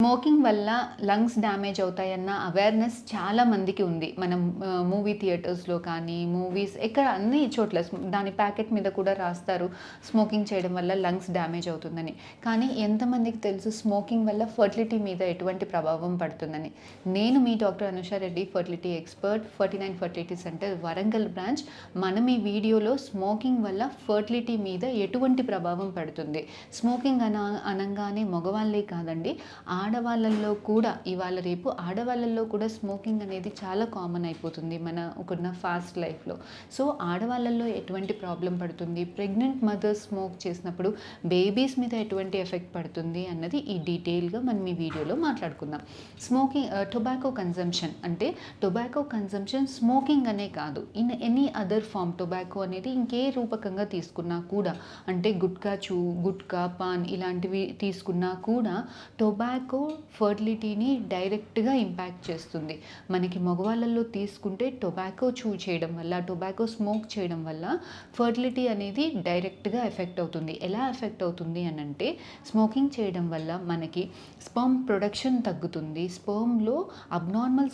Smoking వల్ల lungs damage అవుతాయన్న awareness చాలా మందికి ఉంది. మనం మూవీ థియేటర్స్‌లో కానీ, మూవీస్ ఎక్కడ అన్ని చోట్ల దాని ప్యాకెట్ మీద కూడా రాస్తారు. స్మోకింగ్ చేయడం వల్ల లంగ్స్ డ్యామేజ్ అవుతుందని. కానీ ఎంతమందికి తెలుసు స్మోకింగ్ వల్ల ఫర్టిలిటీ మీద ఎటువంటి ప్రభావం పడుతుందని? నేను మీ doctor Anusha Reddy, fertility expert, 49 fertility centre Warangal branch. మనం ఈ వీడియోలో స్మోకింగ్ వల్ల ఫర్టిలిటీ మీద ఎటువంటి ప్రభావం పడుతుంది? స్మోకింగ్ అనంగానే మగవాళ్ళే కాదండి, ఆడవాళ్ళల్లో కూడా ఇవాళ రేపు ఆడవాళ్ళల్లో కూడా స్మోకింగ్ అనేది చాలా కామన్ అయిపోతుంది మనకున్న ఫాస్ట్ లైఫ్లో. సో ఆడవాళ్ళల్లో ఎటువంటి ప్రాబ్లం పడుతుంది, ప్రెగ్నెంట్ మదర్స్ స్మోక్ చేసినప్పుడు బేబీస్ మీద ఎటువంటి ఎఫెక్ట్ పడుతుంది అన్నది ఈ డీటెయిల్గా మనం ఈ వీడియోలో మాట్లాడుకుందాం. స్మోకింగ్ టొబాకో కన్జంప్షన్ అంటే టొబాకో కన్జంప్షన్ స్మోకింగ్ అనే కాదు, in any other form tobacco అనేది ఇంకే రూపకంగా తీసుకున్నా కూడా, అంటే గుట్కా పాన్ ఇలాంటివి తీసుకున్నా కూడా టొబాకో ఫర్టిలిటీని డైరెక్ట్గా ఇంపాక్ట్ చేస్తుంది. మనకి మగవాళ్ళల్లో తీసుకుంటే టొబాకో చేయడం వల్ల, టొబాకో స్మోక్ చేయడం వల్ల ఫర్టిలిటీ అనేది డైరెక్ట్గా ఎఫెక్ట్ అవుతుంది. ఎలా ఎఫెక్ట్ అవుతుంది అని అంటే, స్మోకింగ్ చేయడం వల్ల మనకి స్పర్మ్ ప్రొడక్షన్ తగ్గుతుంది. స్పర్మ్లో అబ్నార్మల్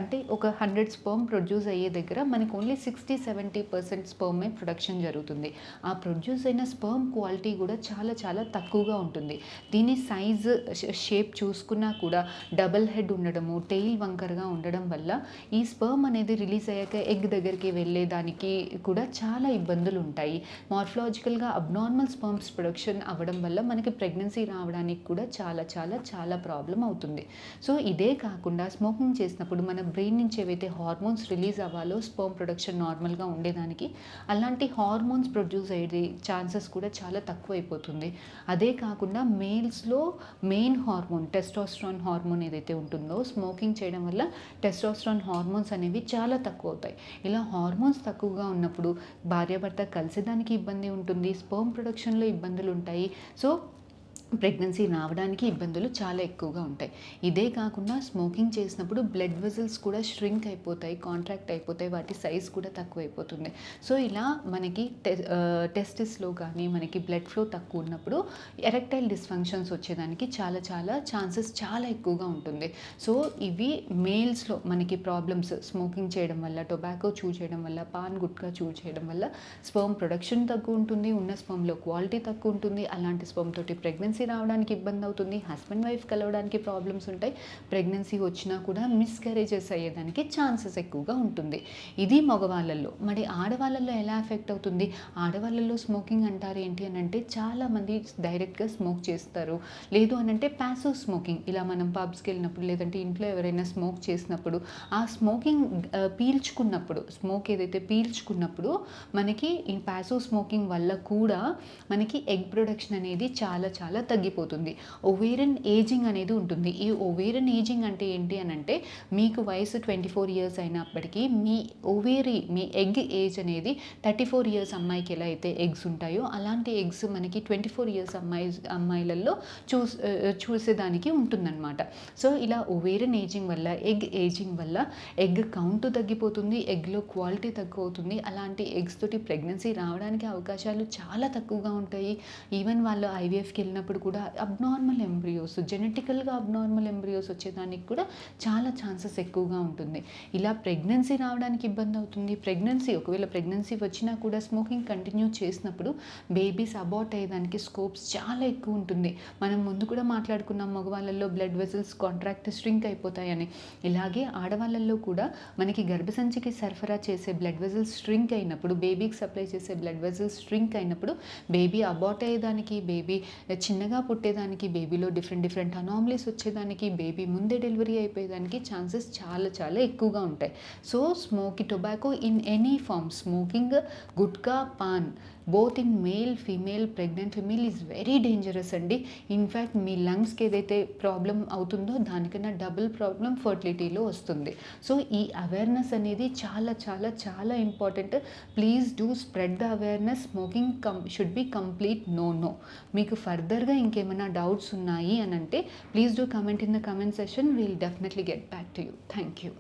అంటే ఒక 100 స్పర్మ్ ప్రొడ్యూస్ అయ్యే దగ్గర మనకు ఓన్లీ 60-70% స్పర్మే ప్రొడక్షన్ జరుగుతుంది. ఆ ప్రొడ్యూస్ అయిన స్పర్మ్ క్వాలిటీ కూడా చాలా చాలా తక్కువగా ఉంటుంది. దీని సైజ్ షేప్ చూసుకున్నా కూడా డబల్ హెడ్ ఉండడము, టెయిల్ వంకరగా ఉండడం వల్ల ఈ స్పర్మ్ అనేది రిలీజ్ అయ్యాక ఎగ్ దగ్గరికి వెళ్ళేదానికి కూడా చాలా ఇబ్బందులు ఉంటాయి. మార్ఫలాజికల్గా అబ్నార్మల్ స్పర్మ్స్ ప్రొడక్షన్ అవ్వడం వల్ల మనకి ప్రెగ్నెన్సీ రావడానికి కూడా చాలా చాలా చాలా ప్రాబ్లం అవుతుంది. సో ఇదే కాకుండా స్మోకింగ్ చేసినప్పుడు మన బ్రెయిన్ నుంచి ఏవైతే హార్మోన్స్ రిలీజ్ అవ్వాలో స్పర్మ్ ప్రొడక్షన్ నార్మల్గా ఉండేదానికి, అలాంటి హార్మోన్స్ ప్రొడ్యూస్ అయ్యే ఛాన్సెస్ కూడా చాలా తక్కువ అయిపోతుంది. అదే కాకుండా మేల్స్లో మెయిన్ హార్మోన్ టెస్టోస్టెరాన్ హార్మోన్ ఏదైతే ఉంటుందో, స్మోకింగ్ చేయడం వల్ల టెస్టోస్టెరాన్ హార్మోన్స్ అనేవి చాలా తక్కువ అవుతాయి. ఇలా హార్మోన్స్ తక్కువగా ఉన్నప్పుడు భార్యాభర్త కలిసేదానికి ఇబ్బంది ఉంటుంది, స్పర్మ్ ప్రొడక్షన్లో ఇబ్బందులు ఉంటాయి. సో ప్రెగ్నెన్సీ రావడానికి ఇబ్బందులు చాలా ఎక్కువగా ఉంటాయి. ఇదే కాకుండా స్మోకింగ్ చేసినప్పుడు బ్లడ్ వెజల్స్ కూడా ష్రింక్ అయిపోతాయి, కాంట్రాక్ట్ అయిపోతాయి, వాటి సైజ్ కూడా తక్కువ అయిపోతుంది. సో ఇలా మనకి టెస్టిస్లో కానీ మనకి బ్లడ్ ఫ్లో తక్కువ ఉన్నప్పుడు ఎరెక్టైల్ డిస్ఫంక్షన్స్ వచ్చేదానికి చాలా చాలా ఛాన్సెస్ చాలా ఎక్కువగా ఉంటుంది. సో ఇవి మేల్స్లో మనకి ప్రాబ్లమ్స్ స్మోకింగ్ చేయడం వల్ల, టొబాకో చేయడం వల్ల, పాన్ గుట్కా చేయడం వల్ల స్పర్మ్ ప్రొడక్షన్ తక్కువ ఉంటుంది, ఉన్న స్పర్మ్లో క్వాలిటీ తక్కువ ఉంటుంది. అలాంటి స్పర్మ్ తోటి ప్రెగ్నెన్సీ రావడానికి ఇబ్బంది అవుతుంది, హస్బెండ్ వైఫ్ కలవడానికి ప్రాబ్లమ్స్ ఉంటాయి, ప్రెగ్నెన్సీ వచ్చినా కూడా మిస్క్యారేజెస్ అయ్యేదానికి ఛాన్సెస్ ఎక్కువగా ఉంటుంది. ఇది మగవాళ్ళల్లో. మరి ఆడవాళ్ళల్లో ఎలా ఎఫెక్ట్ అవుతుంది? ఆడవాళ్ళల్లో స్మోకింగ్ అంటారు ఏంటి అని అంటే, చాలామంది డైరెక్ట్గా స్మోక్ చేస్తారు, లేదు అని అంటే ప్యాసివ్ స్మోకింగ్. ఇలా మనం పబ్స్కి వెళ్ళినప్పుడు లేదంటే ఇంట్లో ఎవరైనా స్మోక్ చేసినప్పుడు ఆ స్మోకింగ్ పీల్చుకున్నప్పుడు, స్మోక్ ఏదైతే పీల్చుకున్నప్పుడు మనకి ఈ ప్యాసివ్ స్మోకింగ్ వల్ల కూడా మనకి ఎగ్ ప్రొడక్షన్ అనేది చాలా చాలా తగ్గిపోతుంది. ఓవేరియన్ ఏజింగ్ అనేది ఉంటుంది. ఈ ఓవేరియన్ ఏజింగ్ అంటే ఏంటి అని అంటే, మీకు వయసు 24 ఇయర్స్ అయినప్పటికీ మీ ఎగ్ ఏజ్ అనేది 34 ఇయర్స్ అమ్మాయికి ఎలా అయితే ఎగ్స్ ఉంటాయో అలాంటి ఎగ్స్ మనకి 24 ఇయర్స్ అమ్మాయిలలో చూసేదానికి ఉంటుందన్నమాట. సో ఇలా ఓవేరియన్ ఏజింగ్ వల్ల, ఎగ్ ఏజింగ్ వల్ల ఎగ్ కౌంట్ తగ్గిపోతుంది, ఎగ్లో క్వాలిటీ తక్కువ అవుతుంది. అలాంటి ఎగ్స్ తోటి ప్రెగ్నెన్సీ రావడానికి అవకాశాలు చాలా తక్కువగా ఉంటాయి. ఈవెన్ వాళ్ళు ఐవీఎఫ్కి వెళ్ళినప్పుడు కూడా అబ్నార్మల్ ఎంబ్రియోస్, జెనెటికల్గా అబ్నార్మల్ ఎంబ్రియోస్ వచ్చేదానికి కూడా చాలా ఛాన్సెస్ ఎక్కువగా ఉంటుంది. ఇలా ప్రెగ్నెన్సీ రావడానికి ఇబ్బంది అవుతుంది. ఒకవేళ ప్రెగ్నెన్సీ వచ్చినా కూడా స్మోకింగ్ కంటిన్యూ చేసినప్పుడు బేబీస్ అబార్ట్ అయ్యేదానికి స్కోప్స్ చాలా ఎక్కువ ఉంటుంది. మనం ముందు కూడా మాట్లాడుకున్నాం, మగవాళ్ళల్లో బ్లడ్ వెజల్స్ కాంట్రాక్ట్ ష్రింక్ అయిపోతాయని. ఇలాగే ఆడవాళ్ళల్లో కూడా మనకి గర్భసంచికి సరఫరా చేసే బ్లడ్ వెజల్స్ ష్రింక్ అయినప్పుడు, బేబీకి సప్లై చేసే బ్లడ్ వెజల్స్ ష్రింక్ అయినప్పుడు బేబీ అబార్ట్ అయ్యేదానికి, బేబీ చిన్నగా పుట్టేదానికి, బేబీలో డిఫరెంట్ అనామలీస్ వచ్చేదానికి, బేబీ ముందే డెలివరీ అయిపోయేదానికి ఛాన్సెస్ చాలా చాలా ఎక్కువగా ఉంటాయి. So tobacco in any form, smoking, gutka, paan, both in male female, pregnant female is very dangerous అండి. ఇన్ఫ్యాక్ట్ మీ లంగ్స్కి ఏదైతే ప్రాబ్లం అవుతుందో దానికన్నా డబుల్ ప్రాబ్లం ఫర్టిలిటీలో వస్తుంది. సో ఈ అవేర్నెస్ అనేది చాలా చాలా చాలా important. Please do spread the awareness. Smoking should be complete no. మీకు ఫర్దర్గా ఇంకేమైనా డౌట్స్ ఉన్నాయి అని అంటే please do comment in the comment session. We'll definitely get back to you. Thank you.